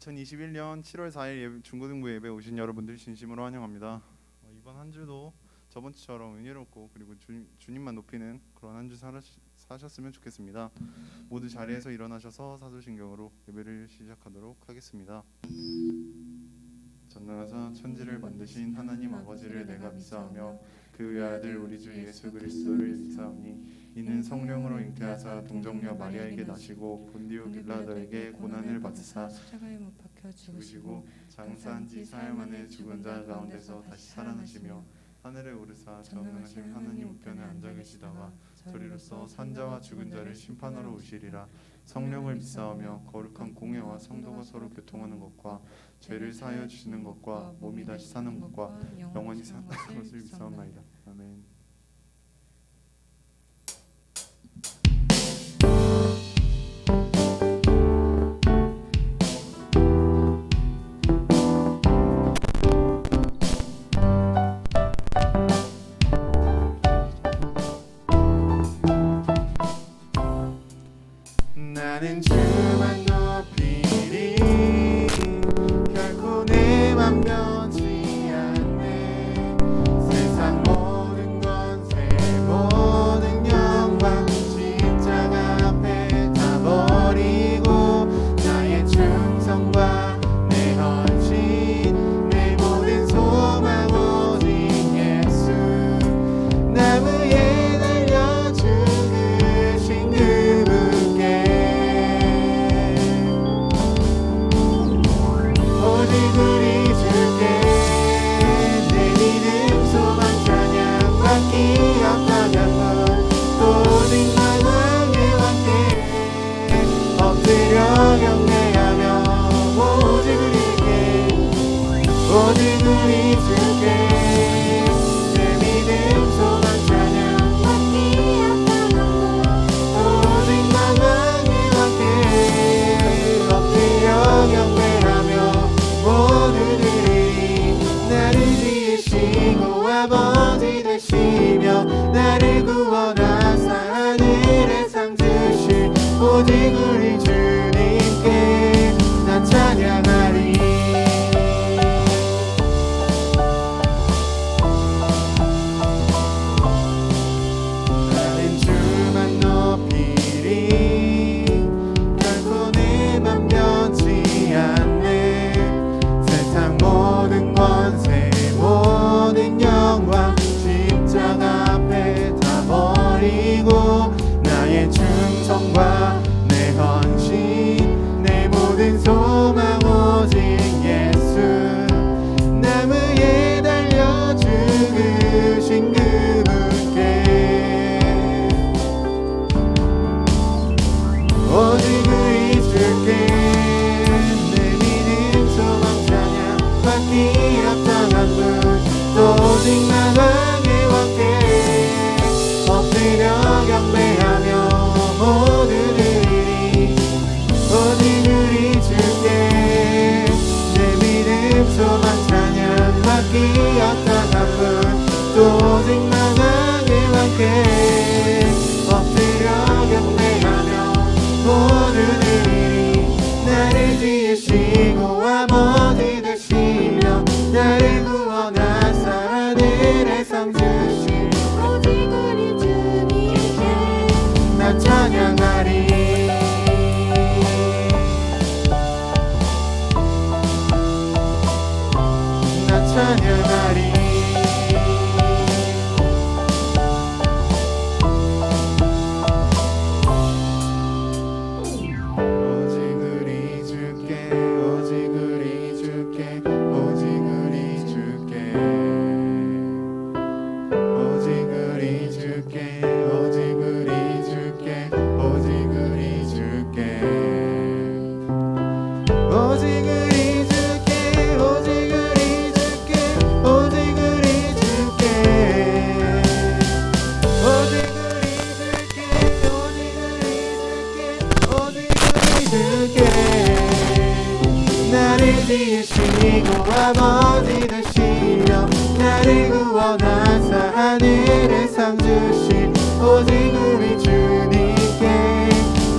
2021년 7월 4일 중고등부 예배 오신 여러분들 진심으로 환영합니다. 이번 한 주도 저번 주처럼 은혜롭고 그리고 주님만 높이는 그런 한 주 사셨으면 좋겠습니다. 모두 자리에서 일어나셔서 사도신경으로 예배를 시작하도록 하겠습니다. 전능하사 천지를 만드신 하나님 아버지를 내가 믿사오며 그 외아들 우리 주 예수 그리스도를 믿사오니 이는 성령으로 잉태하사 동정녀 마리아에게 나시고 본디오 빌라도에게 고난을 받으사 십자가에 못 박혀 죽으시고 장사한 지 사흘 만에 죽은 자 가운데서 다시 살아나시며 하늘에 오르사 전능하신 하나님 우편에 앉아 계시다가 저리로서 산자와 죽은 자를 심판하러 오시리라. 성령을 믿사오며 거룩한 공회와 성도가 서로 교통하는 것과 죄를 사하여 주시는 것과 몸이 다시 사는 것과 영원히 사는 것을 믿사옵나이다. 아멘. 나는 주만 높이리 결코 내 맘 변치 않네. 세상 모든 권세 모든 영광 십자가 앞에 다 버리고 나의 충성과 내 헌신 내 모든 소망 오직 예수 나무에 달려 죽으신 그분께 오직 우리 주께 내 믿음 소망 찬양 받기 없다면 오직 만왕의 왕께 엎드려 경배하며 오직 우리 주께 내 믿음 소망 찬양 받기 없다면 오직 만왕의 왕께 엎드려 경배하며 모두들이 나를 지으시고 아버지 되시며 나를 구원하사 하늘에 상 주신 오직 우리 주님께 나 찬양하리. 나는 주만 높이리 결코 내 맘 변치 않네. 세상 모든 권세 모든 영광 십자가 앞에 다 버리고 나의 충성과 내 헌신 내 모든 소망 오직 예수 나무에 달려 죽으신 그분께 오직 우리 주께 내 믿음 소망 찬양 받기 합당한 분 오직 만왕의 왕께 엎드려 경배하며 모두들이 오직 우리 주께 내 믿음 소망 찬양 받기 합당한 분 오직 만왕의 왕께 엎드려 경배하며 모두들이 나를 지으시고 아버지 되시며 나를 구원하사 하늘에 상 주신 오직 우리 주님께 나 찬양하리. 나 찬양하리. 오직 우리 주께 오직 우리 주께 오직 우리 주께 오직 우리 주께 오직 우리 주께 오직 우리 주께 오직 우리 주께 오직 우리 주께 오직 우리 주께 오직 우리 주께 나를 지으시고 아버지 되시며 나를 구원하사 하늘에 상 주신 오직 우리 주님께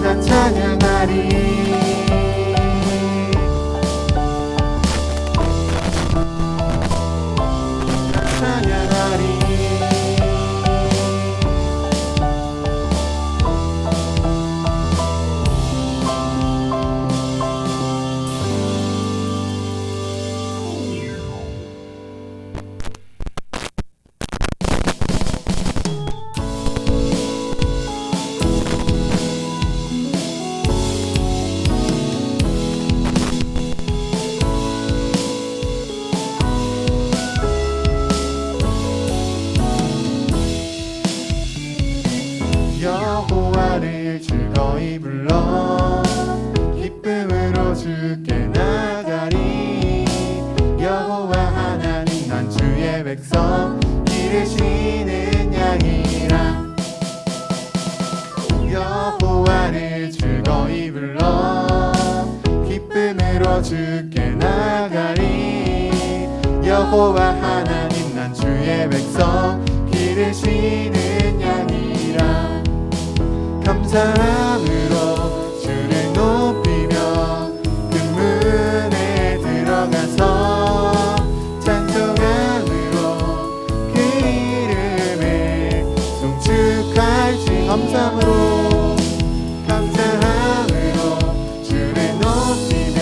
나 찬양하리. 백성 기르시는 양이라. 여호와를 즐거이 불러 기쁨으로 주께 나가리. 여호와 하나님 난 주의 백성 기르시는 양이라. 감사함으로 주를 높이며 그 문에 들어가서 찬송함으로 그 이름을 송축할지. 감사함으로 주를 높이며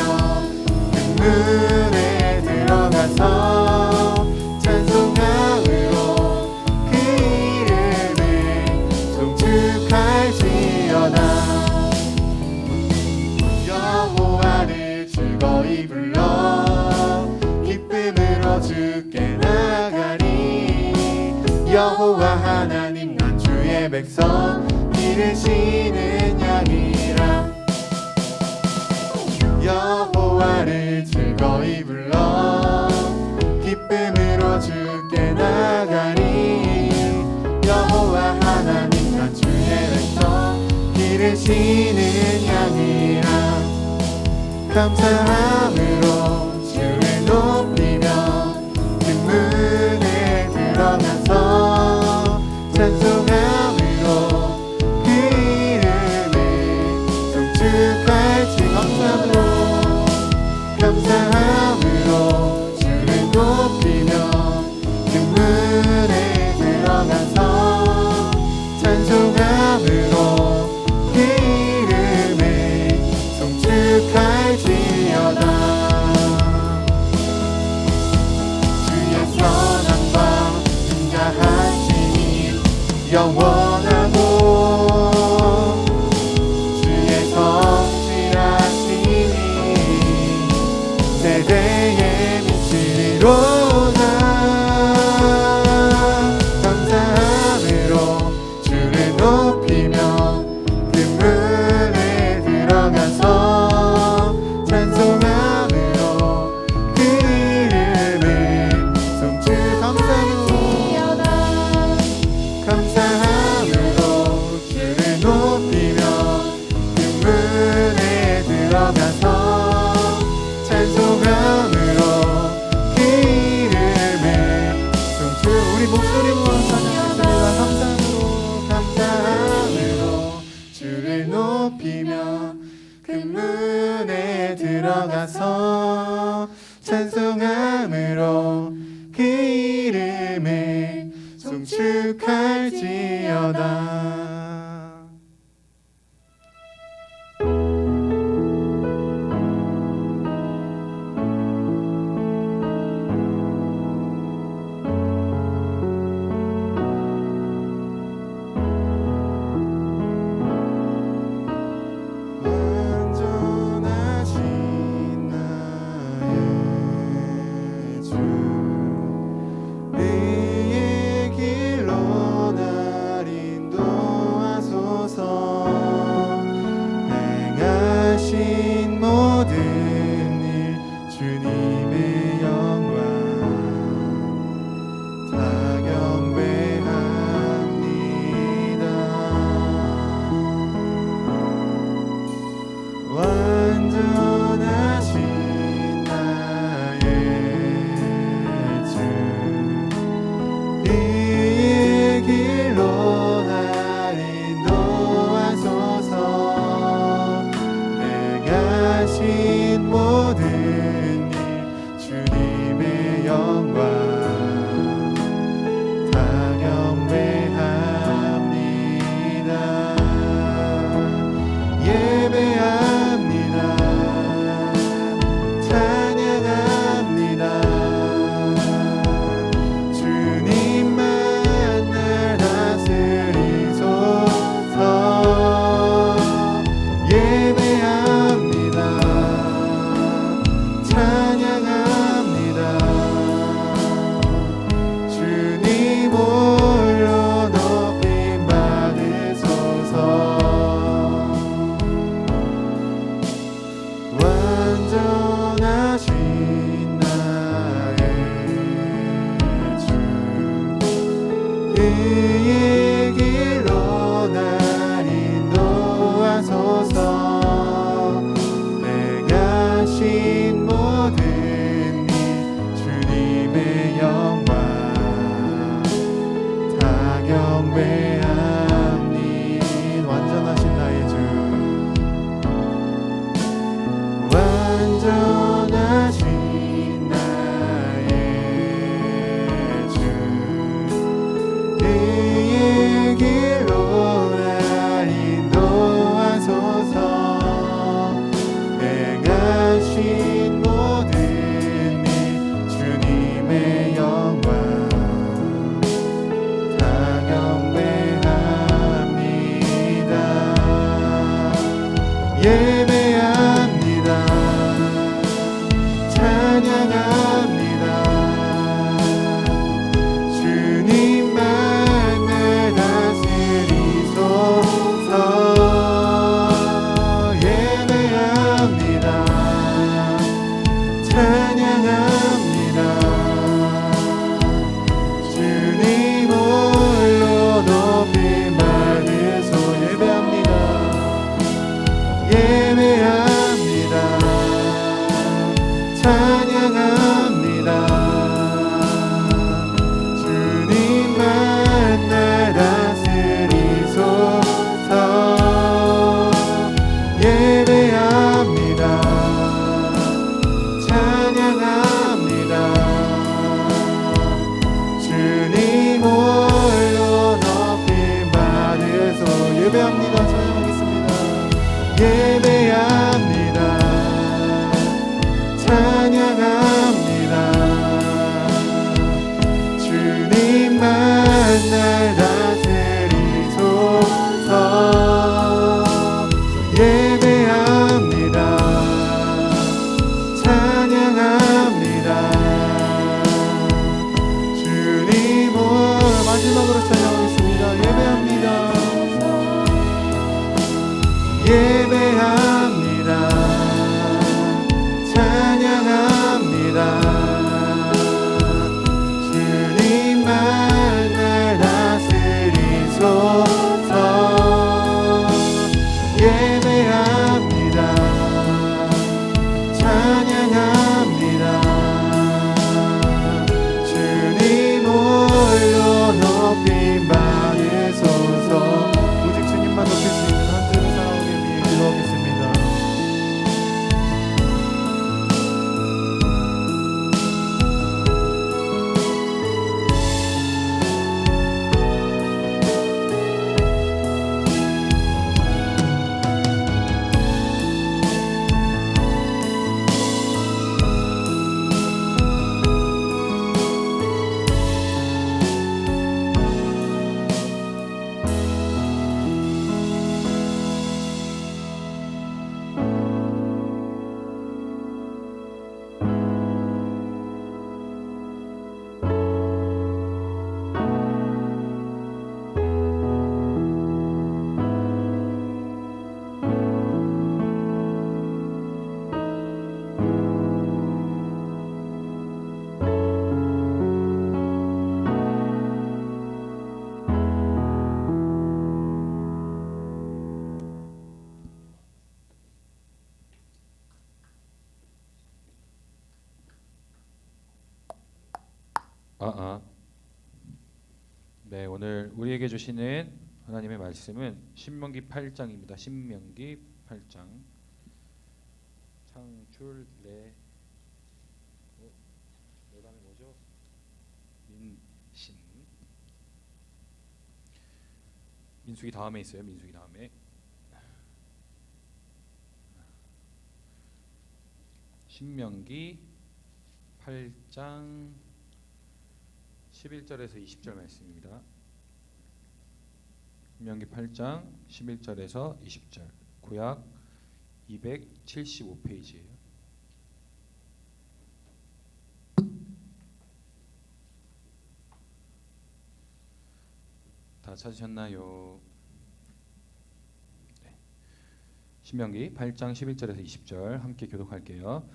그 문에 들어가서 찬송함으로 그 이름을 송축할지어다. 여호와를 즐거이 불러 기쁨으로 주께 나가리. 여호와 하나님 난 주의 백성 기르시는 양이라. 여호와를 즐거이 불러 기쁨으로 주께 나가리. 여호와 하나님 난 주의 백성 기르시는 양이라. 감사함으로 주를 높이며 그 문에 들어가서 찬송함으로 그 이름을 송축할지. 감사함으로 주를 높이며 그 문에 들어가서 찬송함으로 그 이름을 송축할지어다. 주의 선함과 인자하심이 영원하고 주의 성실하심이 세대에 미치리로다. 감사함으로 주를 높이며 그 문에 들어가서 찬송함으로 그 이름을 송축할지어다. 감사함으로 주를 높이며 그 문에 들어가서 찬송함으로 그 이름을 송축. 우리 목소리 모아서 감사함으로 주를 높이며 그 문에 들어가서 찬송함으로 그 이름을 송축할지어다. 완전하신 나의 주 의의 길로 날 인도하시네. 네, 오늘 우리에게 주시는 하나님의 말씀은 신명기 8장입니다. 신명기 8장. 창출 다음에 뭐죠? 민신. 민수기 다음에 있어요. 민수기 다음에. 신명기 8장 11절에서 20절 말씀입니다. 신명기 8장 11절에서 20절. 구약 275페이지예요. 다 찾으셨나요? 네. 신명기 8장 11절에서 20절 함께 교독할게요.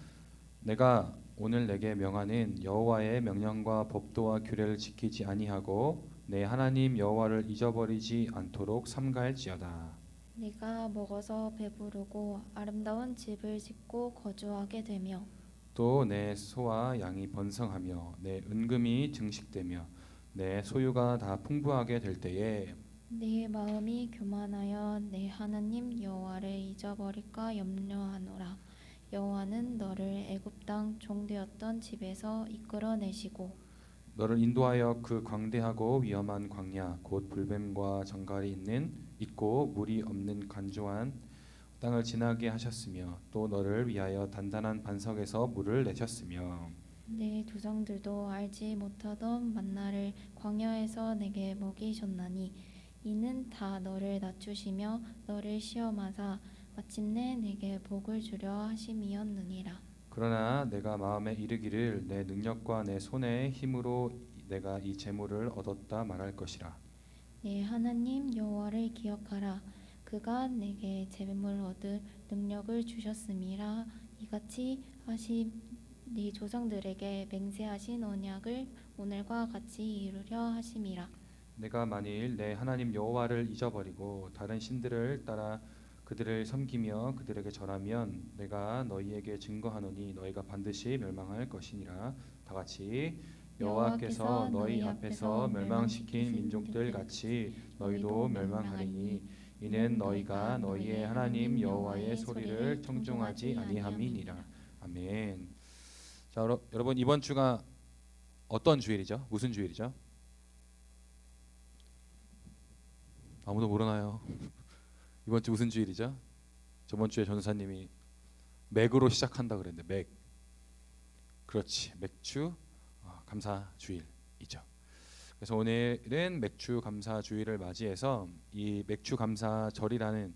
내가 오늘 내게 명하는 여호와의 명령과 법도와 규례를 지키지 아니하고 내 하나님 여호와를 잊어버리지 않도록 삼가할지어다. 네가 먹어서 배부르고 아름다운 집을 짓고 거주하게 되며 또 내 소와 양이 번성하며 내 은금이 증식되며 내 소유가 다 풍부하게 될 때에 네 마음이 교만하여 내 하나님 여호와를 잊어버릴까 염려하노라. 여호와는 너를 애굽 땅 종되었던 집에서 이끌어내시고 너를 인도하여 그 광대하고 위험한 광야 곧 불뱀과 정갈이 있고 물이 없는 간조한 땅을 지나게 하셨으며 또 너를 위하여 단단한 반석에서 물을 내셨으며 내 조상들도 알지 못하던 만나를 광야에서 내게 먹이셨나니 이는 다 너를 낮추시며 너를 시험하사 마침내 내게 복을 주려 하심이었느니라. 그러나 내가 마음에 이르기를 내 능력과 내 손의 힘으로 내가 이 재물을 얻었다 말할 것이라. 내 하나님 여호와를 기억하라. 그가 내게 재물을 얻을 능력을 주셨음이라. 이같이 하신 네 조상들에게 맹세하신 언약을 오늘과 같이 이루려 하심이라. 내가 만일 내 하나님 여호와를 잊어버리고 다른 신들을 따라 그들을 섬기며 그들에게 절하면 내가 너희에게 증거하노니 너희가 반드시 멸망할 것이니라. 다 같이 여호와께서 너희 앞에서 멸망시킨 민족들 같이 너희도 멸망하리니 이는 너희가 너희의 하나님 여호와의 소리를 청중하지 아니함이니라. 아멘. 자, 여러분 이번 주가 어떤 주일이죠? 무슨 주일이죠? 아무도 모르나요? 이번 주 무슨 주일이죠? 저번 주에 전사님이 맥으로 시작한다 그랬는데 맥. 그렇지. 맥주 감사 주일이죠. 그래서 오늘은 맥주 감사 주일을 맞이해서 이 맥주 감사절이라는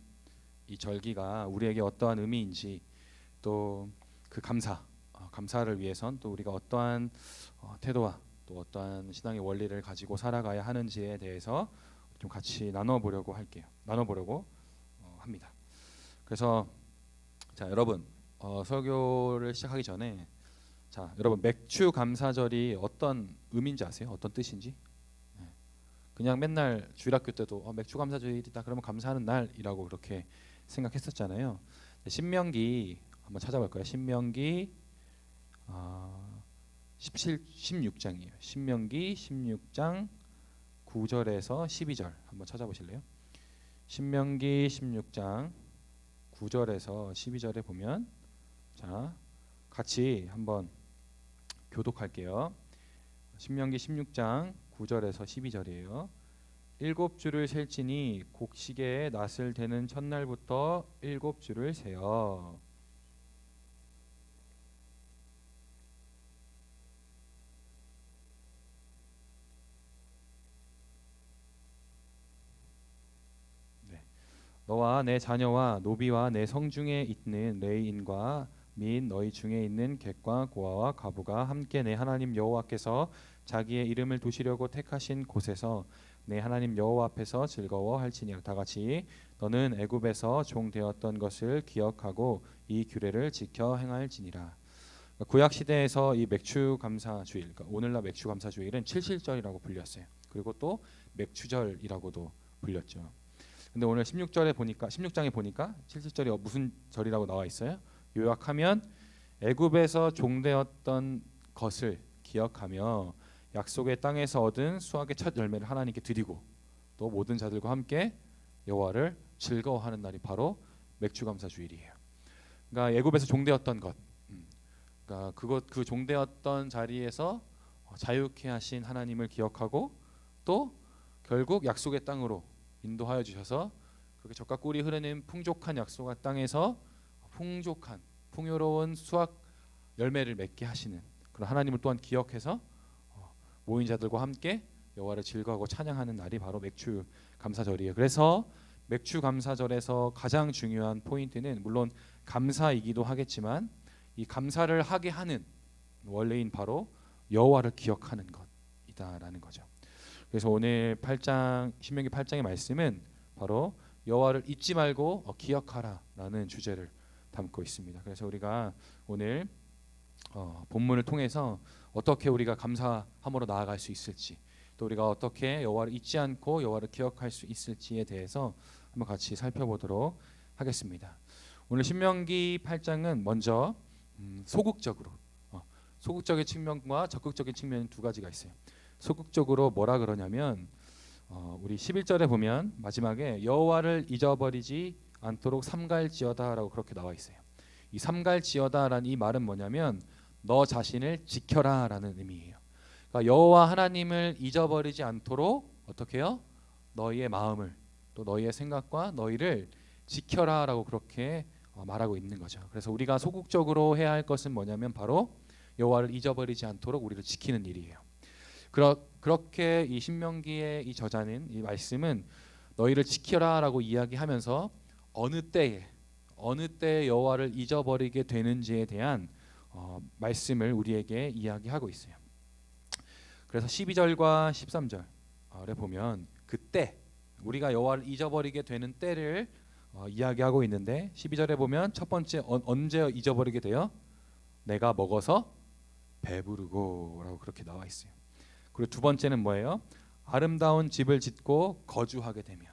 이 절기가 우리에게 어떠한 의미인지 또 그 감사를 위해선 또 우리가 어떠한 태도와 또 어떠한 신앙의 원리를 가지고 살아가야 하는지에 대해서 좀 같이 나눠보려고 합니다. 그래서 자 여러분 설교를 시작하기 전에 자 여러분 맥주 감사절이 어떤 의미인지 아세요? 어떤 뜻인지? 그냥 맨날 주일학교 때도 맥주 감사절이다 그러면 감사하는 날이라고 그렇게 생각했었잖아요. 신명기 한번 찾아볼까요? 신명기 16장이에요. 신명기 16장 9절에서 12절 한번 찾아보실래요? 신명기 16장 9절에서 12절에 보면 자 같이 한번 교독할게요. 신명기 16장 9절에서 12절이에요. 7주를 셀지니 곡식의 낫을 대는 첫날부터 7주를 세어. 너와 내 자녀와 노비와 내 성중에 있는 레위인과 및 너희 중에 있는 객과 고아와 과부가 함께 내 하나님 여호와께서 자기의 이름을 두시려고 택하신 곳에서 내 하나님 여호와 앞에서 즐거워할지니라. 다 같이 너는 애굽에서 종 되었던 것을 기억하고 이 규례를 지켜 행할지니라. 구약 시대에서 이 맥주 감사 주일, 그러니까 오늘날 맥주 감사 주일은 칠실절이라고 불렸어요. 그리고 또 맥주절이라고도 불렸죠. 근데 오늘 16장에 보니까 칠칠절이 무슨 절이라고 나와 있어요? 요약하면 애굽에서 종되었던 것을 기억하며 약속의 땅에서 얻은 수확의 첫 열매를 하나님께 드리고 또 모든 자들과 함께 여호와를 즐거워하는 날이 바로 맥주감사 주일이에요. 그러니까 애굽에서 종되었던 것, 그러니까 그 종되었던 자리에서 자유케 하신 하나님을 기억하고 또 결국 약속의 땅으로 인도하여 주셔서 그렇게 젖과 꿀이 흐르는 풍족한 약속의 땅에서 풍족한 풍요로운 수확 열매를 맺게 하시는 그런 하나님을 또한 기억해서 모인 자들과 함께 여호와를 즐거워하고 찬양하는 날이 바로 맥주 감사절이에요. 그래서 맥주 감사절에서 가장 중요한 포인트는 물론 감사이기도 하겠지만 이 감사를 하게 하는 원래인 바로 여호와를 기억하는 것이다라는 거죠. 그래서 오늘 8장 신명기 8장의 말씀은 바로 여호와를 잊지 말고 기억하라라는 주제를 담고 있습니다. 그래서 우리가 오늘 본문을 통해서 어떻게 우리가 감사함으로 나아갈 수 있을지 또 우리가 어떻게 여호와를 잊지 않고 여호와를 기억할 수 있을지에 대해서 한번 같이 살펴보도록 하겠습니다. 오늘 신명기 8장은 먼저 소극적으로 소극적인 측면과 적극적인 측면 두 가지가 있어요. 소극적으로 뭐라 그러냐면 우리 11절에 보면 마지막에 여호와를 잊어버리지 않도록 삼갈지어다라고 그렇게 나와 있어요. 이 삼갈지어다라는 이 말은 뭐냐면 너 자신을 지켜라라는 의미예요. 그러니까 여호와 하나님을 잊어버리지 않도록 어떻게 해요? 너희의 마음을 또 너희의 생각과 너희를 지켜라라고 그렇게 말하고 있는 거죠. 그래서 우리가 소극적으로 해야 할 것은 뭐냐면 바로 여호와를 잊어버리지 않도록 우리를 지키는 일이에요. 그렇게 이 신명기의 이 저자는 이 말씀은 너희를 지켜라라고 이야기하면서 어느 때에 여호와를 잊어버리게 되는지에 대한 말씀을 우리에게 이야기하고 있어요. 그래서 12절과 13절에 보면 그때 우리가 여호와를 잊어버리게 되는 때를 이야기하고 있는데 12절에 보면 첫 번째 언제 잊어버리게 돼요? 내가 먹어서 배부르고라고 그렇게 나와 있어요. 그리고 두 번째는 뭐예요? 아름다운 집을 짓고 거주하게 되며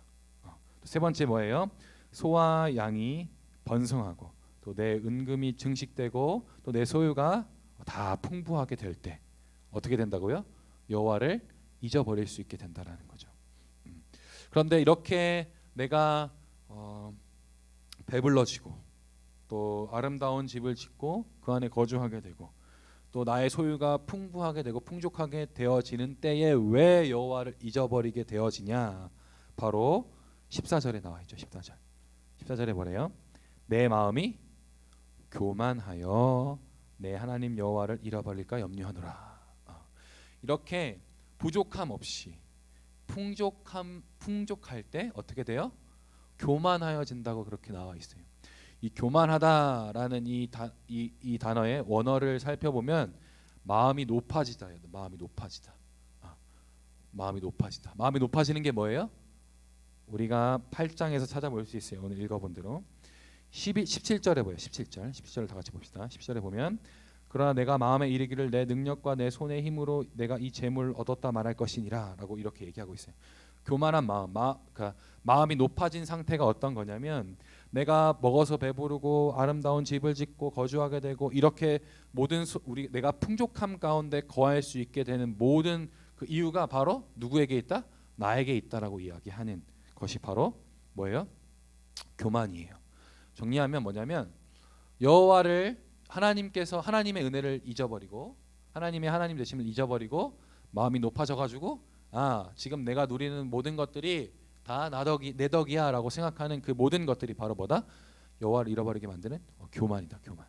세 번째 뭐예요? 소와 양이 번성하고 또 내 은금이 증식되고 또 내 소유가 다 풍부하게 될 때 어떻게 된다고요? 여호와를 잊어버릴 수 있게 된다라는 거죠. 그런데 이렇게 내가 배불러지고 또 아름다운 집을 짓고 그 안에 거주하게 되고 또 나의 소유가 풍부하게 되고 풍족하게 되어지는 때에 왜 여호와를 잊어버리게 되어지냐? 바로 14절에 나와 있죠. 14절에 뭐래요? 내 마음이 교만하여 내 하나님 여호와를 잃어버릴까 염려하노라. 이렇게 부족함 없이 풍족할 때 어떻게 돼요? 교만하여진다고 그렇게 나와 있어요. 이 교만하다라는 이 단어의 원어를 살펴보면 마음이 높아지다예요. 마음이 높아지다. 마음이 높아지는 게 뭐예요? 우리가 8장에서 찾아볼 수 있어요. 오늘 읽어본 대로 17절에 보여요. 17절 다 같이 봅시다. 17절에 보면 그러나 내가 마음에 이르기를 내 능력과 내 손의 힘으로 내가 이 재물을 얻었다 말할 것이니라 라고 이렇게 얘기하고 있어요. 교만한 마음, 그러니까 마음이 높아진 상태가 어떤 거냐면 내가 먹어서 배부르고 아름다운 집을 짓고 거주하게 되고 이렇게 모든 내가 풍족함 가운데 거할 수 있게 되는 모든 그 이유가 바로 누구에게 있다? 나에게 있다라고 이야기하는 것이 바로 뭐예요? 교만이에요. 정리하면 뭐냐면 여호와를 하나님께서 하나님의 은혜를 잊어버리고 하나님의 하나님 되심을 잊어버리고 마음이 높아져가지고 지금 내가 누리는 모든 것들이 다 내 덕이야라고 생각하는 그 모든 것들이 바로 뭐다? 여호와를 잃어버리게 만드는 교만이다. 교만.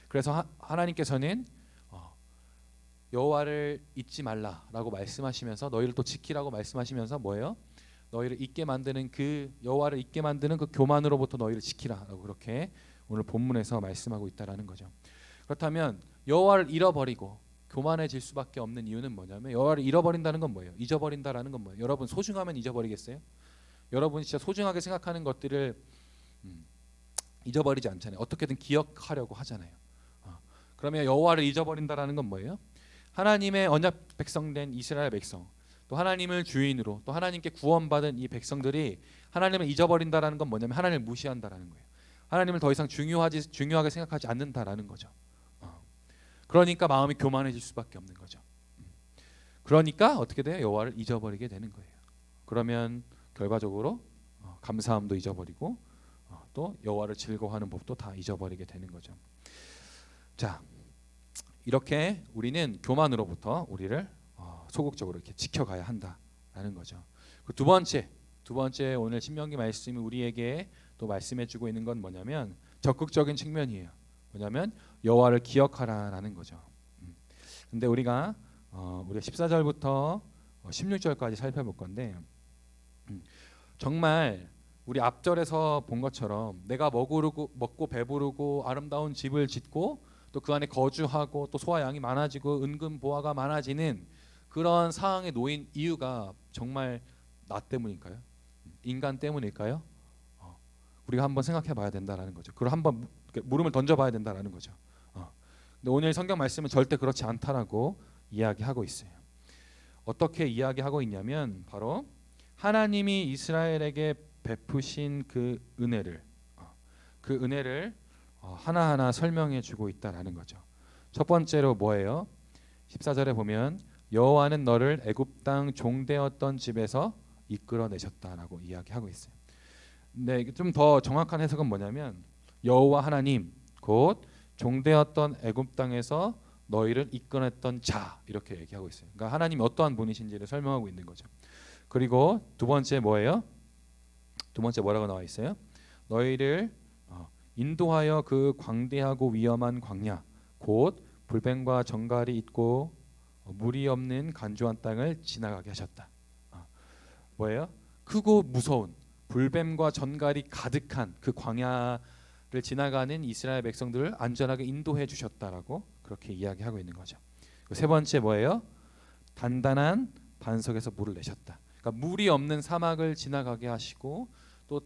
그래서 하나님께서는 여호와를 잊지 말라라고 말씀하시면서 너희를 또 지키라고 말씀하시면서 뭐예요? 너희를 잊게 만드는 여호와를 잊게 만드는 그 교만으로부터 너희를 지키라라고 그렇게 오늘 본문에서 말씀하고 있다라는 거죠. 그렇다면 여호와를 잃어버리고 교만해질 수밖에 없는 이유는 뭐냐면 여호와를 잃어버린다는 건 뭐예요? 잊어버린다라는 건 뭐예요? 여러분 소중하면 잊어버리겠어요? 여러분 진짜 소중하게 생각하는 것들을 잊어버리지 않잖아요. 어떻게든 기억하려고 하잖아요. 그러면 여호와를 잊어버린다라는 건 뭐예요? 하나님의 언약 백성된 이스라엘 백성 또 하나님을 주인으로 또 하나님께 구원받은 이 백성들이 하나님을 잊어버린다라는 건 뭐냐면 하나님을 무시한다라는 거예요. 하나님을 더 이상 중요하게 생각하지 않는다라는 거죠. 그러니까 마음이 교만해질 수밖에 없는 거죠. 그러니까 어떻게 돼요? 여호와를 잊어버리게 되는 거예요. 그러면 결과적으로 감사함도 잊어버리고 또 여호와를 즐거워하는 법도 다 잊어버리게 되는 거죠. 자, 이렇게 우리는 교만으로부터 우리를 소극적으로 이렇게 지켜가야 한다라는 거죠. 그 두 번째 오늘 신명기 말씀이 우리에게 또 말씀해주고 있는 건 뭐냐면 적극적인 측면이에요. 뭐냐면 여호와를 기억하라라는 거죠. 근데 우리가 14절부터 16절까지 살펴볼 건데 정말 우리 앞절에서 본 것처럼 내가 먹고 배부르고 아름다운 집을 짓고 또 그 안에 거주하고 또 소와 양이 많아지고 은근 보화가 많아지는 그런 상황에 놓인 이유가 정말 나 때문일까요? 인간 때문일까요? 우리가 한번 생각해 봐야 된다라는 거죠. 그걸 한번 물음을 던져 봐야 된다라는 거죠. 근데 오늘 성경 말씀은 절대 그렇지 않다라고 이야기하고 있어요. 어떻게 이야기하고 있냐면 바로 하나님이 이스라엘에게 베푸신 그 은혜를 하나하나 설명해 주고 있다라는 거죠. 첫 번째로 뭐예요? 14절에 보면 여호와는 너를 애굽 땅 종되었던 집에서 이끌어내셨다라고 이야기하고 있어요. 근데 좀 더 정확한 해석은 뭐냐면 여호와 하나님 곧 종되었던 애굽 땅에서 너희를 이끌어냈던 자 이렇게 얘기하고 있어요. 그러니까 하나님이 어떠한 분이신지를 설명하고 있는 거죠. 그리고 두 번째 뭐예요? 두 번째 뭐라고 나와 있어요? 너희를 인도하여 그 광대하고 위험한 광야 곧 불뱀과 정갈이 있고 물이 없는 간조한 땅을 지나가게 하셨다. 뭐예요? 크고 무서운 불뱀과 전갈이 가득한 그 광야를 지나가는 이스라엘 백성들을 안전하게 인도해 주셨다라고 그렇게 이야기하고 있는 거죠. 세 번째 뭐예요? 단단한 반석에서 물을 내셨다. 그러니까 물이 없는 사막을 지나가게 하시고 또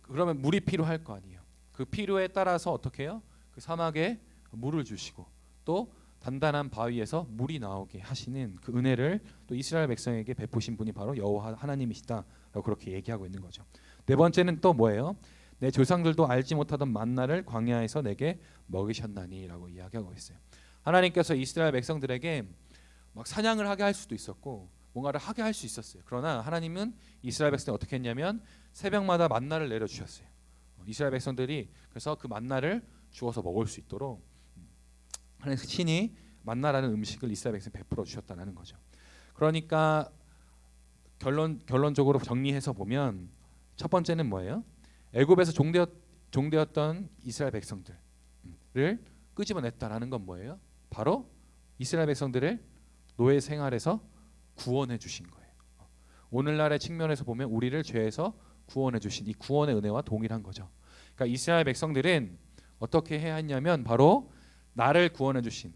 그러면 물이 필요할 거 아니에요. 그 필요에 따라서 어떻게 해요? 그 사막에 물을 주시고 또 단단한 바위에서 물이 나오게 하시는 그 은혜를 또 이스라엘 백성에게 베푸신 분이 바로 여호와 하나님이시다라고 그렇게 얘기하고 있는 거죠. 네 번째는 또 뭐예요? 내 조상들도 알지 못하던 만나를 광야에서 내게 먹이셨나니라고 이야기하고 있어요. 하나님께서 이스라엘 백성들에게 막 사냥을 하게 할 수도 있었고 뭔가를 하게 할 수 있었어요. 그러나 하나님은 이스라엘 백성이 어떻게 했냐면 새벽마다 만나를 내려주셨어요. 이스라엘 백성들이 그래서 그 만나를 주어서 먹을 수 있도록 하나님께서 친히 만나라는 음식을 이스라엘 백성에 베풀어 주셨다는 거죠. 그러니까 결론적으로 정리해서 보면 첫 번째는 뭐예요? 애굽에서 종되었던 이스라엘 백성들을 끄집어냈다라는 건 뭐예요? 바로 이스라엘 백성들을 노예 생활에서 구원해 주신 거예요. 오늘날의 측면에서 보면 우리를 죄에서 구원해 주신 이 구원의 은혜와 동일한 거죠. 그러니까 이스라엘 백성들은 어떻게 해야 했냐면 바로 나를 구원해 주신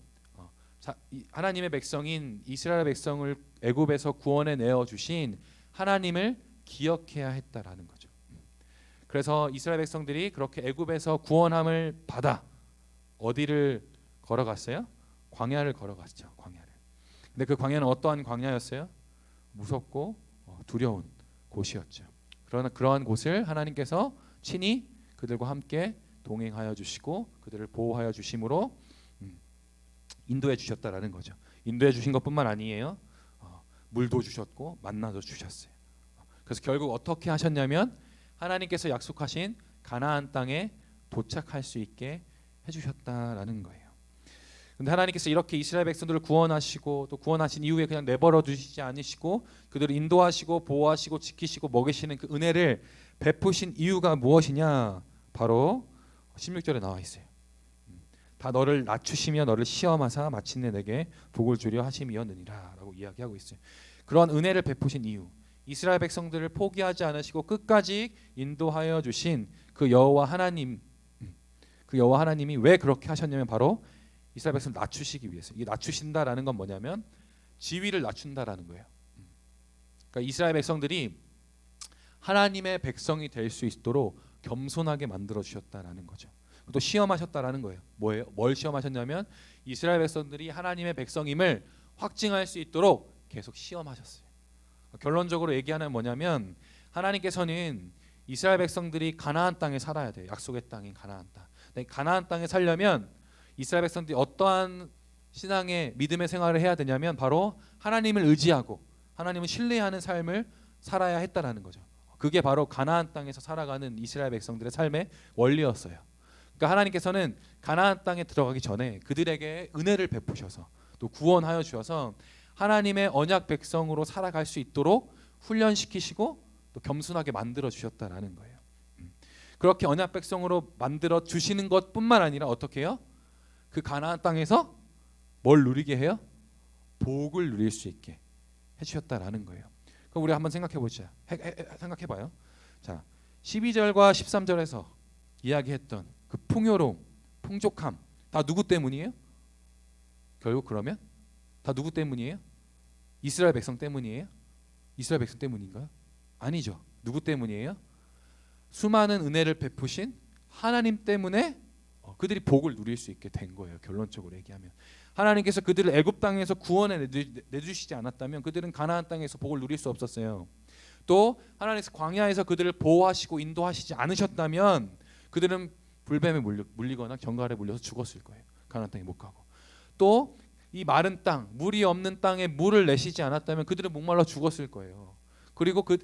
하나님의 백성인 이스라엘 백성을 애굽에서 구원해 내어 주신 하나님을 기억해야 했다라는 거죠. 그래서 이스라엘 백성들이 그렇게 애굽에서 구원함을 받아 어디를 걸어갔어요? 광야를 걸어갔죠. 광야를. 근데 그 광야는 어떠한 광야였어요? 무섭고 두려운 곳이었죠. 그러나 그러한 곳을 하나님께서 친히 그들과 함께 동행하여 주시고 그들을 보호하여 주심으로 인도해 주셨다라는 거죠. 인도해 주신 것뿐만 아니에요. 물도 주셨고 만나도 주셨어요. 그래서 결국 어떻게 하셨냐면 하나님께서 약속하신 가나안 땅에 도착할 수 있게 해주셨다라는 거예요. 근데 하나님께서 이렇게 이스라엘 백성들을 구원하시고 또 구원하신 이후에 그냥 내버려 두시지 않으시고 그들을 인도하시고 보호하시고 지키시고 먹이시는 그 은혜를 베푸신 이유가 무엇이냐? 바로 16절에 나와 있어요. 다 너를 낮추시며 너를 시험하사 마침내 내게 복을 주려 하심이었느니라라고 이야기하고 있어요. 그런 은혜를 베푸신 이유, 이스라엘 백성들을 포기하지 않으시고 끝까지 인도하여 주신 그 여호와 하나님, 그 여호와 하나님이 왜 그렇게 하셨냐면 바로 이스라엘 백성을 낮추시기 위해서. 이 낮추신다라는 건 뭐냐면 지위를 낮춘다라는 거예요. 그러니까 이스라엘 백성들이 하나님의 백성이 될 수 있도록 겸손하게 만들어 주셨다라는 거죠. 또 시험하셨다라는 거예요. 뭐예요? 뭘 시험하셨냐면 이스라엘 백성들이 하나님의 백성임을 확증할 수 있도록 계속 시험하셨어요. 결론적으로 얘기하는 뭐냐면 하나님께서는 이스라엘 백성들이 가나안 땅에 살아야 돼요. 약속의 땅인 가나안 땅. 근데 가나안 땅에 살려면 이스라엘 백성들이 어떠한 신앙의 믿음의 생활을 해야 되냐면 바로 하나님을 의지하고 하나님을 신뢰하는 삶을 살아야 했다라는 거죠. 그게 바로 가나안 땅에서 살아가는 이스라엘 백성들의 삶의 원리였어요. 그러니까 하나님께서는 가나안 땅에 들어가기 전에 그들에게 은혜를 베푸셔서 또 구원하여 주셔서 하나님의 언약 백성으로 살아갈 수 있도록 훈련시키시고 또 겸손하게 만들어 주셨다라는 거예요. 그렇게 언약 백성으로 만들어 주시는 것뿐만 아니라 어떻게 해요? 그 가나안 땅에서 뭘 누리게 해요? 복을 누릴 수 있게 해주셨다라는 거예요. 그럼 우리 한번 생각해 보자. 생각해 봐요. 자, 12절과 13절에서 이야기했던 그 풍요로움, 풍족함 다 누구 때문이에요? 결국 그러면 다 누구 때문이에요? 이스라엘 백성 때문이에요? 이스라엘 백성 때문인가요? 아니죠. 누구 때문이에요? 수많은 은혜를 베푸신 하나님 때문에 그들이 복을 누릴 수 있게 된 거예요. 결론적으로 얘기하면 하나님께서 그들을 애굽 땅에서 구원해 내주시지 않았다면 그들은 가나안 땅에서 복을 누릴 수 없었어요. 또 하나님께서 광야에서 그들을 보호하시고 인도하시지 않으셨다면 그들은 불뱀에 물리거나 경갈에 물려서 죽었을 거예요. 가나안 땅에 못 가고. 또 이 마른 땅, 물이 없는 땅에 물을 내시지 않았다면 그들은 목말라 죽었을 거예요. 그리고 그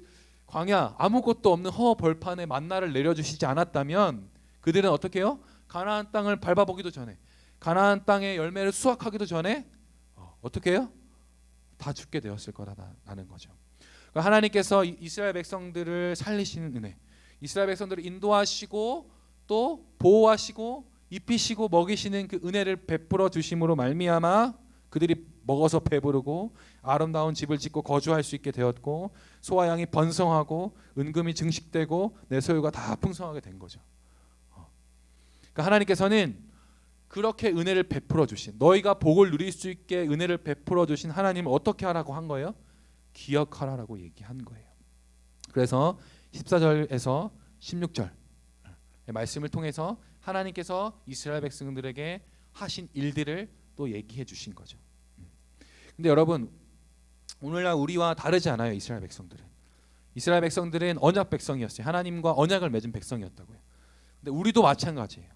광야 아무것도 없는 허 벌판에 만나를 내려주시지 않았다면 그들은 어떻게 해요? 가나안 땅을 밟아보기도 전에 가나안 땅의 열매를 수확하기도 전에 어떻게 해요? 다 죽게 되었을 거라는 거죠. 그러니까 하나님께서 이스라엘 백성들을 살리시는 은혜, 이스라엘 백성들을 인도하시고 또 보호하시고 입히시고 먹이시는 그 은혜를 베풀어 주심으로 말미암아 그들이 먹어서 배부르고 아름다운 집을 짓고 거주할 수 있게 되었고 소와 양이 번성하고 은금이 증식되고 내 소유가 다 풍성하게 된 거죠. 그러니까 하나님께서는 그렇게 은혜를 베풀어 주신 너희가 복을 누릴 수 있게 은혜를 베풀어 주신 하나님을 어떻게 하라고 한 거예요? 기억하라라고 얘기한 거예요. 그래서 14절에서 16절 말씀을 통해서 하나님께서 이스라엘 백성들에게 하신 일들을 또 얘기해 주신 거죠. 근데 여러분 오늘날 우리와 다르지 않아요. 이스라엘 백성들은 언약 백성이었어요. 하나님과 언약을 맺은 백성이었다고요. 근데 우리도 마찬가지예요.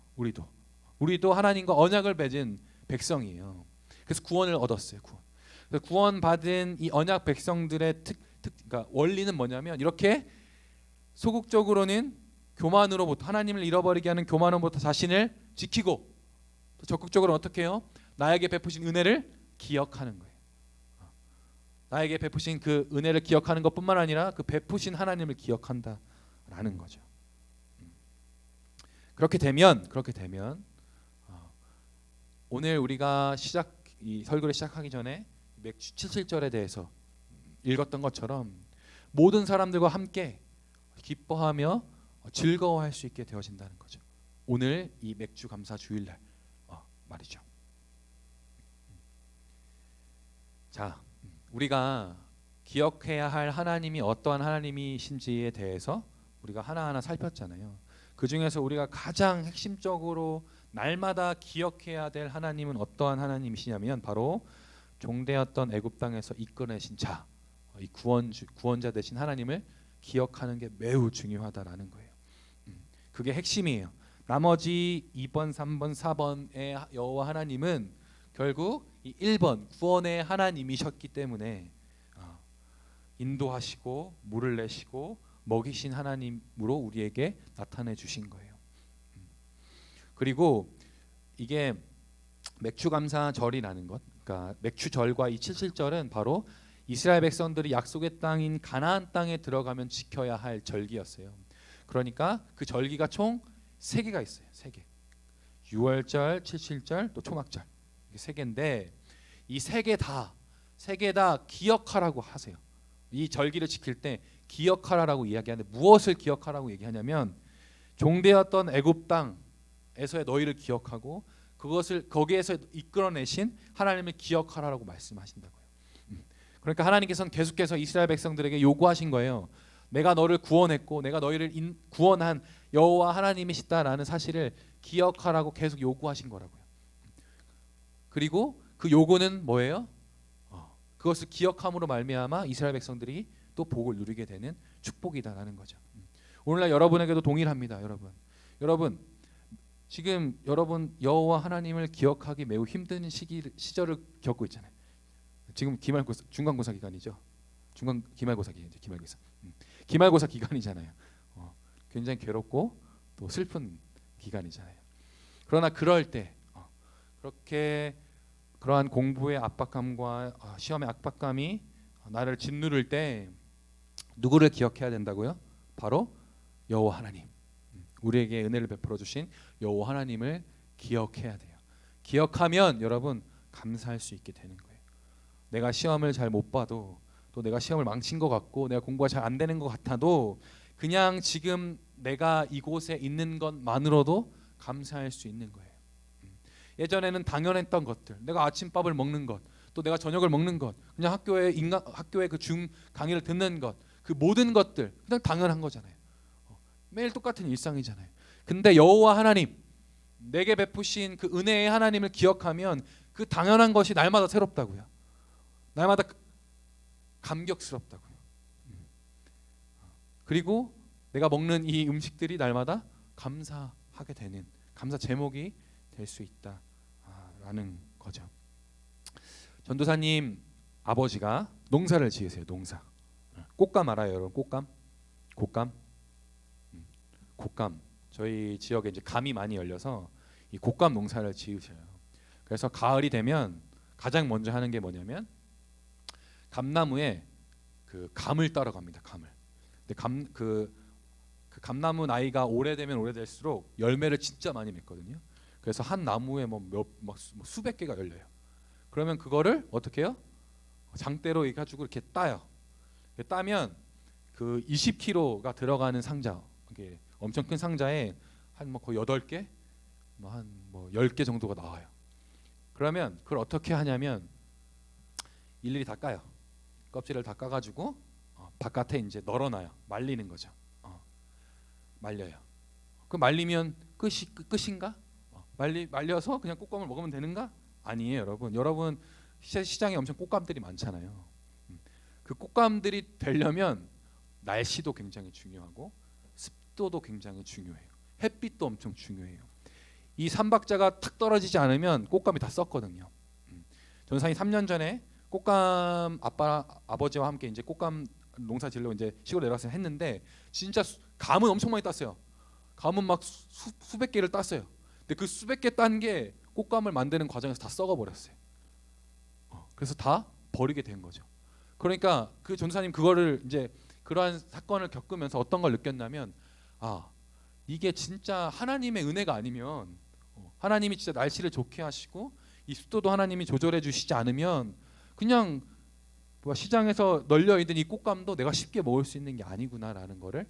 우리도 하나님과 언약을 맺은 백성이에요. 그래서 구원을 얻었어요. 구원 받은 이 언약 백성들의 그러니까 원리는 뭐냐면 이렇게 소극적으로는 교만으로부터 하나님을 잃어버리게 하는 교만으로부터 자신을 지키고 또 적극적으로 어떻게 해요? 나에게 베푸신 은혜를 기억하는 거예요. 나에게 베푸신 그 은혜를 기억하는 것뿐만 아니라 그 베푸신 하나님을 기억한다라는 거죠. 그렇게 되면 오늘 우리가 이 설교를 시작하기 전에 맥주 77절에 대해서 읽었던 것처럼 모든 사람들과 함께 기뻐하며 즐거워할 수 있게 되어진다는 거죠. 오늘 이 맥주 감사 주일날 말이죠. 자, 우리가 기억해야 할 하나님이 어떠한 하나님이신지에 대해서 우리가 하나하나 살폈잖아요. 그 중에서 우리가 가장 핵심적으로 날마다 기억해야 될 하나님은 어떠한 하나님이시냐면 바로 종되었던 애굽 땅에서 이끌어내신 자, 이 구원자 되신 하나님을 기억하는 게 매우 중요하다라는 거예요. 그게 핵심이에요. 나머지 2번, 3번, 4번의 여호와 하나님은 결국 이 1번 구원의 하나님이셨기 때문에 인도하시고 물을 내시고 먹이신 하나님으로 우리에게 나타내 주신 거예요. 그리고 이게 맥주감사절이라는 것, 그러니까 맥주절과 이 77절은 바로 이스라엘 백성들이 약속의 땅인 가나안 땅에 들어가면 지켜야 할 절기였어요. 그러니까 그 절기가 총 3개가 있어요. 3개. 유월절, 77절, 또 초막절. 이게 3개인데 이 3개 다 기억하라고 하세요. 이 절기를 지킬 때 기억하라고 이야기하는데 무엇을 기억하라고 얘기하냐면 종되었던 애굽 땅에서의 너희를 기억하고 그것을 거기에서 이끌어내신 하나님을 기억하라고 말씀하신다고요. 그러니까 하나님께서는 계속해서 이스라엘 백성들에게 요구하신 거예요. 내가 너를 구원했고 내가 너희를 구원한 여호와 하나님이시다라는 사실을 기억하라고 계속 요구하신 거라고요. 그리고 그 요구는 뭐예요? 그것을 기억함으로 말미암아 이스라엘 백성들이 또 복을 누리게 되는 축복이다라는 거죠. 오늘날 여러분에게도 동일합니다. 여러분 지금 여러분 여호와 하나님을 기억하기 매우 힘든 시절을 겪고 있잖아요. 지금 기말고사 중간고사 기간이죠. 기말고사 기간이잖아요. 굉장히 괴롭고 또 슬픈 기간이잖아요. 그러나 그럴 때 그렇게 그러한 공부의 압박감과 시험의 압박감이 나를 짓누를 때 누구를 기억해야 된다고요? 바로 여호와 하나님. 우리에게 은혜를 베풀어 주신 여호와 하나님을 기억해야 돼요. 기억하면 여러분 감사할 수 있게 되는 거예요. 내가 시험을 잘 못 봐도 또 내가 시험을 망친 것 같고 내가 공부가 잘 안 되는 것 같아도 그냥 지금 내가 이곳에 있는 것만으로도 감사할 수 있는 거예요. 예전에는 당연했던 것들, 내가 아침밥을 먹는 것, 또 내가 저녁을 먹는 것, 그냥 학교에 그 중 강의를 듣는 것, 그 모든 것들 그냥 당연한 거잖아요. 매일 똑같은 일상이잖아요. 근데 여호와 하나님, 내게 베푸신 그 은혜의 하나님을 기억하면 그 당연한 것이 날마다 새롭다고요. 날마다 감격스럽다고요. 그리고 내가 먹는 이 음식들이 날마다 감사하게 되는 감사 제목이 될 수 있다라는 거죠. 전도사님 아버지가 농사를 지으세요. 농사. 꽃감 알아요, 여러분? 곶감. 저희 지역에 이제 감이 많이 열려서 이 곶감 농사를 지으셔요. 그래서 가을이 되면 가장 먼저 하는 게 뭐냐면 감나무에 그 감을 따러 갑니다. 감을. 근데 그 감나무 나이가 오래되면 오래될수록 열매를 진짜 많이 맺거든요. 그래서 한 나무에 뭐 수백 개가 열려요. 그러면 그거를 어떻게 해요? 장대로 해가지고 이렇게 따요. 따면 그 20kg가 들어가는 상자, 이게 엄청 큰 상자에 한 뭐 거의 8개, 한 10개 정도가 나와요. 그러면 그걸 어떻게 하냐면 일일이 다 까요. 껍질을 다 까가지고 바깥에 이제 널어놔요. 말리는 거죠. 말려요. 그 말리면 끝인가? 말려서 그냥 꽃감을 먹으면 되는가? 아니에요, 여러분. 여러분 시장에 엄청 꽃감들이 많잖아요. 그 꽃감들이 되려면 날씨도 굉장히 중요하고 습도도 굉장히 중요해요. 햇빛도 엄청 중요해요. 이 삼박자가 탁 떨어지지 않으면 꽃감이 다 썩거든요. 전사님 3년 전에 꽃감 아버지와 함께 이제 꽃감 농사 지으려고 이제 시골 내려가서 했는데 진짜 감은 엄청 많이 땄어요. 감은 막 수백 개를 땄어요. 근데 그 수백 개 딴 게 꽃감을 만드는 과정에서 다 썩어버렸어요. 그래서 다 버리게 된 거죠. 그러니까 그 전사님 그거를 이제 그러한 사건을 겪으면서 어떤 걸 느꼈냐면 이게 진짜 하나님의 은혜가 아니면 하나님이 진짜 날씨를 좋게 하시고 이 습도도 하나님이 조절해 주시지 않으면 그냥 시장에서 널려 있는 이 꽃감도 내가 쉽게 먹을 수 있는 게 아니구나라는 거를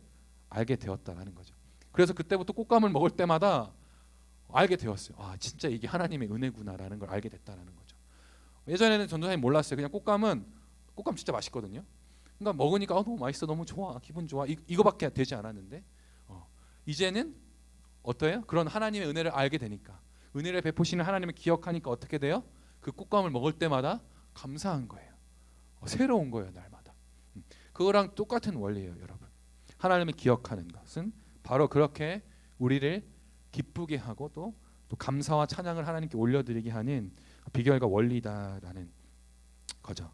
알게 되었다라는 거죠. 그래서 그때부터 꽃감을 먹을 때마다 알게 되었어요. 진짜 이게 하나님의 은혜구나라는 걸 알게 됐다라는 거죠. 예전에는 전도사님 몰랐어요. 그냥 꽃감 진짜 맛있거든요. 그러니까 먹으니까 너무 맛있어, 너무 좋아, 기분 좋아, 이거밖에 되지 않았는데 이제는 어때요? 그런 하나님의 은혜를 알게 되니까, 은혜를 베푸시는 하나님을 기억하니까 어떻게 돼요? 그 꽃감을 먹을 때마다 감사한 거예요. 새로운 거예요, 날마다. 그거랑 똑같은 원리예요, 여러분. 하나님을 기억하는 것은 바로 그렇게 우리를 기쁘게 하고 또 감사와 찬양을 하나님께 올려드리게 하는 비결과 원리다라는 거죠.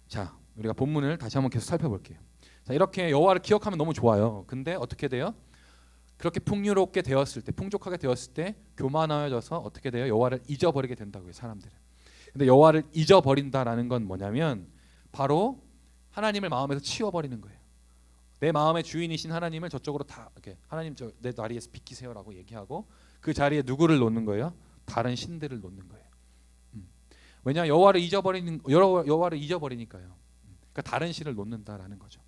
자, 우리가 본문을 다시 한번 계속 살펴볼게요. 자, 이렇게 여호와를 기억하면 너무 좋아요. 근데 어떻게 돼요? 그렇게 풍요롭게 되었을 때, 풍족하게 되었을 때 교만하여져서 어떻게 돼요? 여호와를 잊어버리게 된다고요, 사람들은. 근데 여호와를 잊어버린다라는 건 뭐냐면 바로 하나님을 마음에서 치워버리는 거예요. 내 마음의 주인이신 하나님을 저쪽으로 다 이렇게 하나님 내 자리에서 비키세요라고 얘기하고 그 자리에 누구를 놓는 거예요? 다른 신들을 놓는 거예요. 왜냐? 여호와를 잊어버리니까요. 그러니까 다른 신을 놓는다라는 거죠.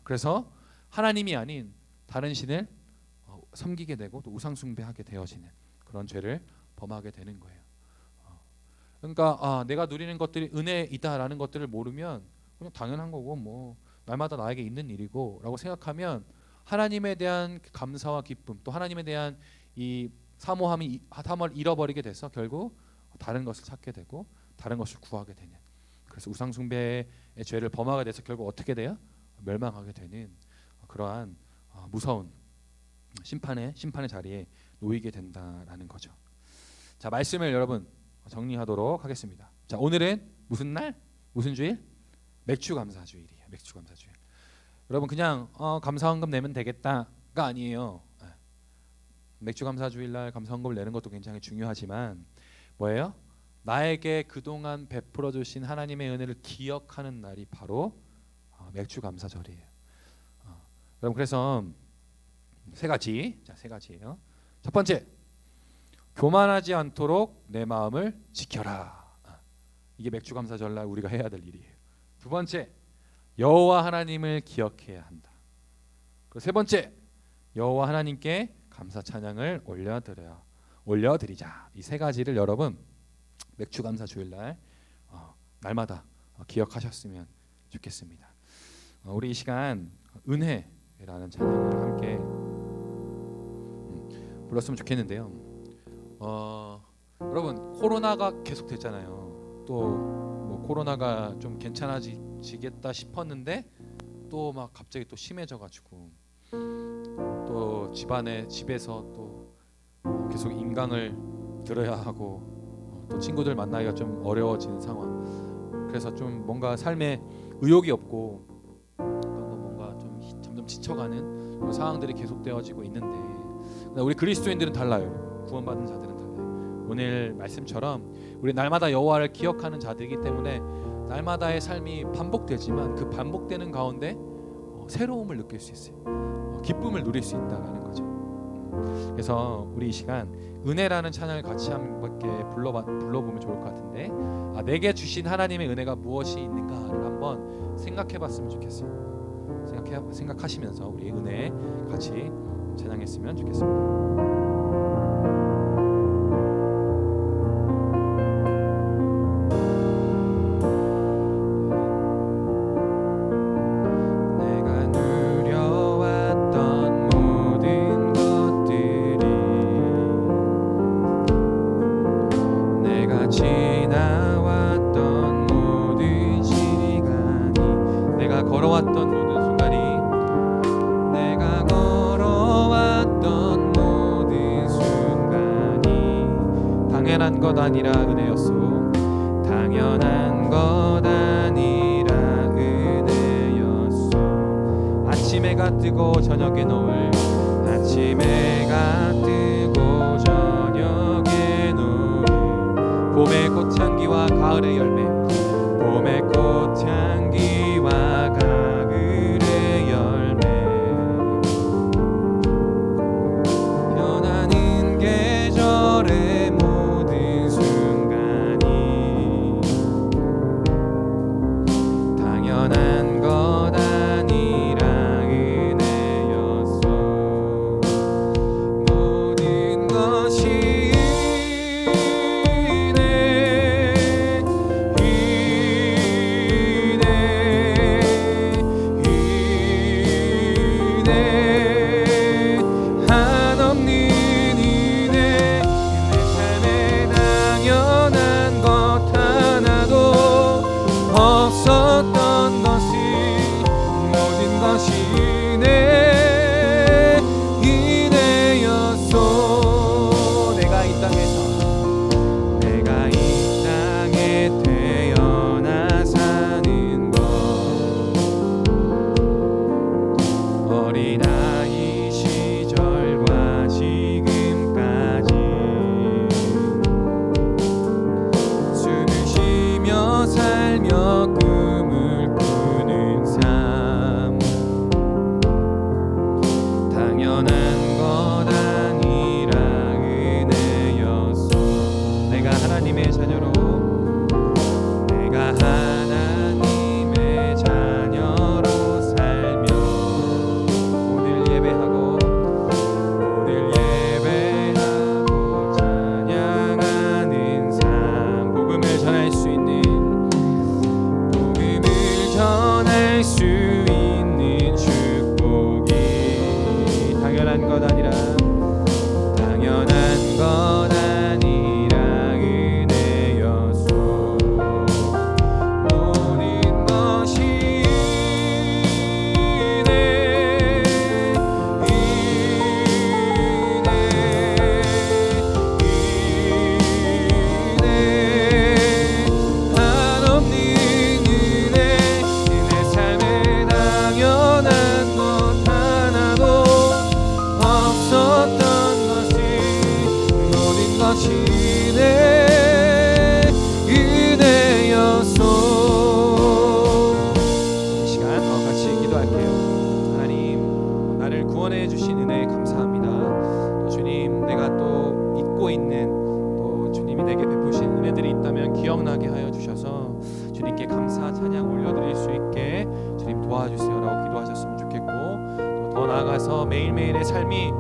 그래서 하나님이 아닌 다른 신을 섬기게 되고 또 우상 숭배하게 되어지는 그런 죄를 범하게 되는 거예요. 그러니까 내가 누리는 것들이 은혜이다라는 것들을 모르면 그냥 당연한 거고 뭐 날마다 나에게 있는 일이고라고 생각하면 하나님에 대한 감사와 기쁨 또 하나님에 대한 이 사모함을 잃어버리게 돼서 결국 다른 것을 찾게 되고 다른 것을 구하게 되는, 그래서 우상 숭배의 죄를 범하게 돼서 결국 어떻게 돼요? 멸망하게 되는 그러한 무서운 심판의 자리에 놓이게 된다라는 거죠. 자, 말씀을 여러분 정리하도록 하겠습니다. 자, 오늘은 무슨 날? 무슨 주일? 맥주감사주일이에요. 맥주감사주일. 여러분 그냥 감사헌금 내면 되겠다가 아니에요. 맥주감사주일 날 감사헌금을 내는 것도 굉장히 중요하지만 뭐예요? 나에게 그동안 베풀어 주신 하나님의 은혜를 기억하는 날이 바로 맥주감사절이에요. 여러분 그래서 세 가지예요. 첫 번째, 교만하지 않도록 내 마음을 지켜라. 이게 맥주감사절 날 우리가 해야 될 일이에요. 두 번째, 여호와 하나님을 기억해야 한다. 그리고 세 번째, 여호와 하나님께 감사 찬양을 올려드리자. 이 세 가지를 여러분 맥주감사 주일날 날마다 기억하셨으면 좋겠습니다. 우리 이 시간 은혜라는 찬양을 함께 불렀으면 좋겠는데요. 여러분 코로나가 계속 됐잖아요. 또 뭐 코로나가 좀 괜찮아지겠다 싶었는데 또 막 갑자기 또 심해져가지고 또 집에서 또 계속 인강을 들어야 하고 또 친구들 만나기가 좀 어려워지는 상황. 그래서 좀 뭔가 삶에 의욕이 없고 뭔가 좀 점점 지쳐가는 그런 상황들이 계속되어지고 있는데 우리 그리스도인들은 달라요. 구원받은 자들은 달라요. 오늘 말씀처럼 우리 날마다 여호와를 기억하는 자들이기 때문에 날마다의 삶이 반복되지만 그 반복되는 가운데 새로움을 느낄 수 있어요. 기쁨을 누릴 수 있다라는 거죠. 그래서 우리 이 시간 은혜라는 찬양을 같이 함께 불러보면 좋을 것 같은데 내게 주신 하나님의 은혜가 무엇이 있는가를 한번 생각해봤으면 좋겠어요. 생각하시면서 우리 은혜 같이 찬양했으면 좋겠습니다. 당연한 것 아니라 은혜였소. 당연한 것 아니라 은혜였소. 아침 해가 뜨고 저녁에 노을, 아침 해가 뜨고 저녁에 노을. 봄의 꽃향기와 가을의 열매, 봄의 꽃향기와 가을의 열매. 변하는 계절의 당연한 것 아니라 은혜였소. 모든 것이 은혜 한없는 은혜. 내 삶에 당연한 것 하나도 없었던 것이 모든 것이 은혜였소. 내가 이 땅에 태어나 사는 것, 어린아이 시절과 지금까지 숨을 쉬며 살며 꿈을 꾸는 삶. 당연한 것 아니라 은혜였소. 내가 하나님의 자녀로, 내가 하나님의 자녀로 살며 오늘 예배하고 찬양하는 삶. 복음을 전할 수 있는 주님께 감사 찬양 올려드릴 수 있게 주님 도와주세요라고 기도하셨으면 좋겠고, 또 더 나아가서 매일매일의 삶이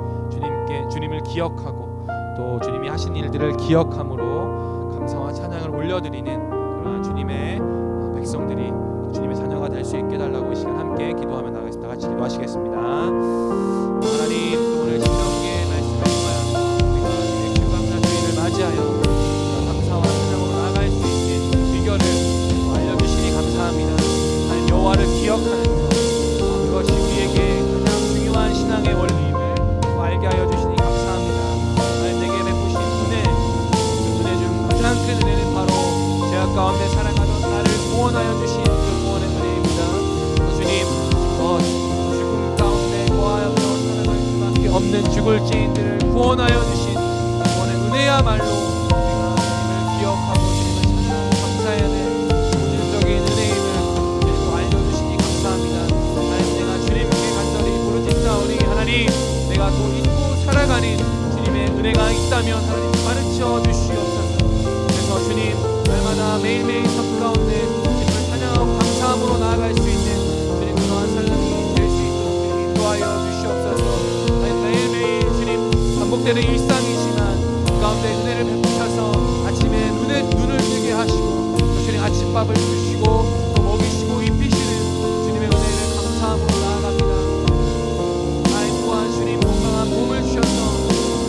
주님을 기억하고 또 주님이 하신 일들을 기억함으로 감사와 찬양을 올려드리는 그러한 주님의 백성들이 주님의 자녀가 될 수 있게 달라고 이 시간 함께 기도하며 나가겠습니다. 다 같이 기도하시겠습니다. 하나님, 또 오늘 신명기의 말씀을 통하여 우리가 주님의 감사주의를 맞이하여 감사와 찬양으로 나아갈 수 있는 비결을 알려주시니 감사합니다. 하나님, 여호와를 기억하는 것, 그것이 우리에게 가장 중요한 신앙의 원리임을 알게 하여 주시니 감사합니다. 하나님, 내게 베푸신 은혜, 그 은혜 중 가장 큰 은혜는 바로 죄악 가운데 살아가던 나를 구원하여 주신 그 구원의 은혜입니다. 또 주님, 죽음 가운데 거하여 살아갈 수밖에 없는 죽을 죄인들을 구원하여 주신 구원의 은혜야말로 우리가 주님을 기억하고 주님을 찬양하고 감사해야 될 본질적인 은혜임을 또 알려주시니 감사합니다. 하나님, 내가 주님께 간절히 부르짖사오니 하나님, 내가 또 잊고 살아가는 주님의 은혜가 있다면 하나님 가르쳐 주시옵소서. 그래서 주님, 날마다 매일매일 삶 가운데 주님을 찬양하고 감사함으로 나아갈 수 있는 주님 그러한 삶이 될 수 있도록 주님 인도하여 주시옵소서. 하나님, 매일매일 주님 반복되는 일상이지만 그 가운데 은혜를 베푸셔서 아침에 눈을 뜨게 하시고 또 주님 아침밥을 주시고 또 먹이시고 입히시는 주님의 은혜를 감사함으로 나아갑니다. 하나님 또한 주님 건강한 몸을 주셔서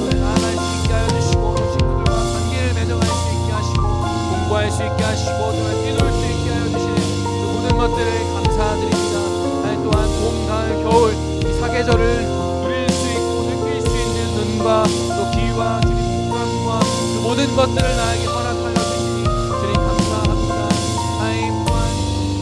오늘 나아갈 수 있게 하여 주시고 또 친구들과 관계를 맺어갈 수 있게 하시고 공부할 수 있게 하시고 정말 뛰놀 수 있게 하여 주시는 그 모든 것들을 감사드립니다. 하나님, 또한 봄, 가을, 겨울 이 사계절을 누릴 수 있고 느낄 수 있는 눈과 또 귀와 주님 감과 그 모든 것들을 나에게 허락하여 주시니 주님 감사합니다. 하나님, 또한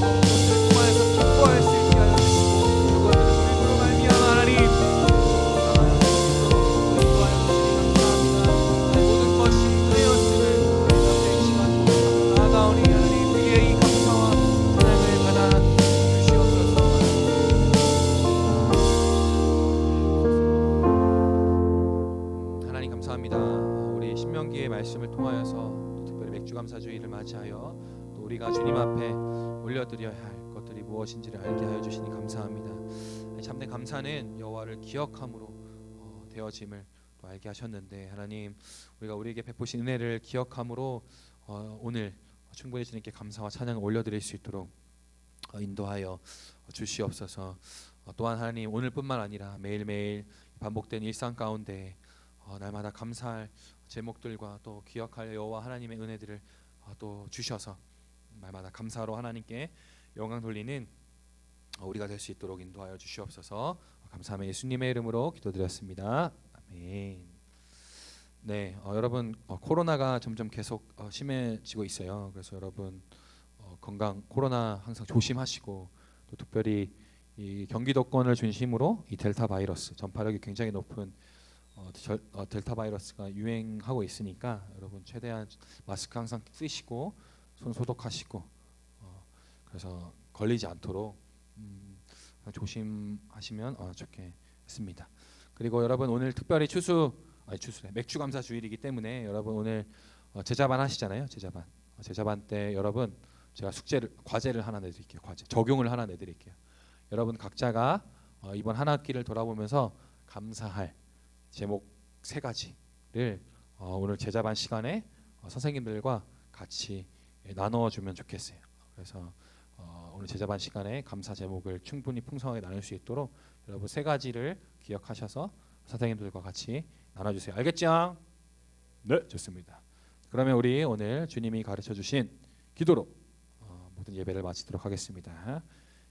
그것을 통하여서 기뻐할 수 있게 하여 주시고 그것들을 누림으로 말미암아 하나님 감사하여 주시고 인도하여 주시니 감사합니다. 하나님, 모든 것이 은혜였음을 우리 앞에 이 시간 고백하며 나아가오니 하나님, 우리의 이 감사와 찬양을 받아 주시옵소서. 하나님 감사합니다. 우리 신명기의 말씀을 통하여서 또 특별히 맥주감사주의를 맞이하여 또 우리가 주님 앞에 올려드려야 할 것들이 무엇인지를 알게 하여 주시니 감사합니다. 참된 감사는 여호와를 기억함으로 되어짐을 또 알게 하셨는데, 하나님, 우리가 우리에게 베푸신 은혜를 기억함으로 오늘 충분히 주님께 감사와 찬양을 올려드릴 수 있도록 인도하여 주시옵소서. 또한 하나님, 오늘뿐만 아니라 매일매일 반복된 일상 가운데 날마다 감사할 제목들과 또 기억할 여호와 하나님의 은혜들을 또 주셔서 날마다 감사로 하나님께 영광 돌리는 우리가 될 수 있도록 인도하여 주시옵소서. 감사하며 예수님의 이름으로 기도드렸습니다. 아멘. 네, 여러분, 코로나가 점점 계속 심해지고 있어요. 그래서 여러분 건강, 코로나 항상 조심하시고, 또 특별히 이 경기도권을 중심으로 이 델타 바이러스 전파력이 굉장히 높은 델타 바이러스가 유행하고 있으니까 여러분 최대한 마스크 항상 쓰시고 손 소독하시고 그래서 걸리지 않도록 조심하시면 좋겠습니다. 그리고 여러분, 오늘 특별히 맥주 감사 주일이기 때문에 여러분 오늘 제자반 하시잖아요. 제자반 때 여러분 제가 과제를 하나 내드릴게요. 적용을 하나 내드릴게요. 여러분 각자가 이번 한 학기를 돌아보면서 감사할 제목 3가지를 오늘 제자반 시간에 선생님들과 같이 나눠주면 좋겠어요. 그래서 오늘 제자반 시간에 감사 제목을 충분히 풍성하게 나눌 수 있도록 여러분 3가지를 기억하셔서 선생님들과 같이 나눠주세요. 알겠죠? 네, 좋습니다. 그러면 우리 오늘 주님이 가르쳐 주신 기도로 모든 예배를 마치도록 하겠습니다.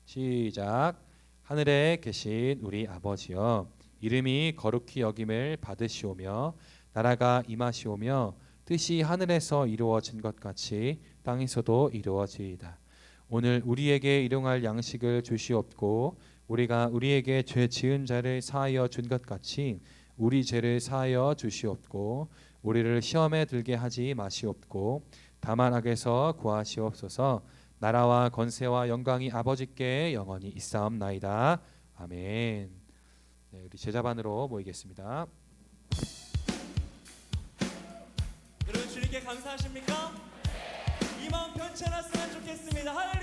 시작. 하늘에 계신 우리 아버지여, 이름이 거룩히 여김을 받으시오며 나라가 임하시오며 뜻이 하늘에서 이루어진 것 같이 땅에서도 이루어지이다. 오늘 우리에게 일용할 양식을 주시옵고 우리가 우리에게 죄 지은 자를 사하여 준 것 같이 우리 죄를 사하여 주시옵고 우리를 시험에 들게 하지 마시옵고 다만 악에서 구하시옵소서. 나라와 권세와 영광이 아버지께 영원히 있사옵나이다. 아멘. 네, 우리 제자반으로 모이겠습니다. 여러분, 주님께 감사하십니까? 이 마음 괜찮았으면 좋겠습니다. 할렐루야.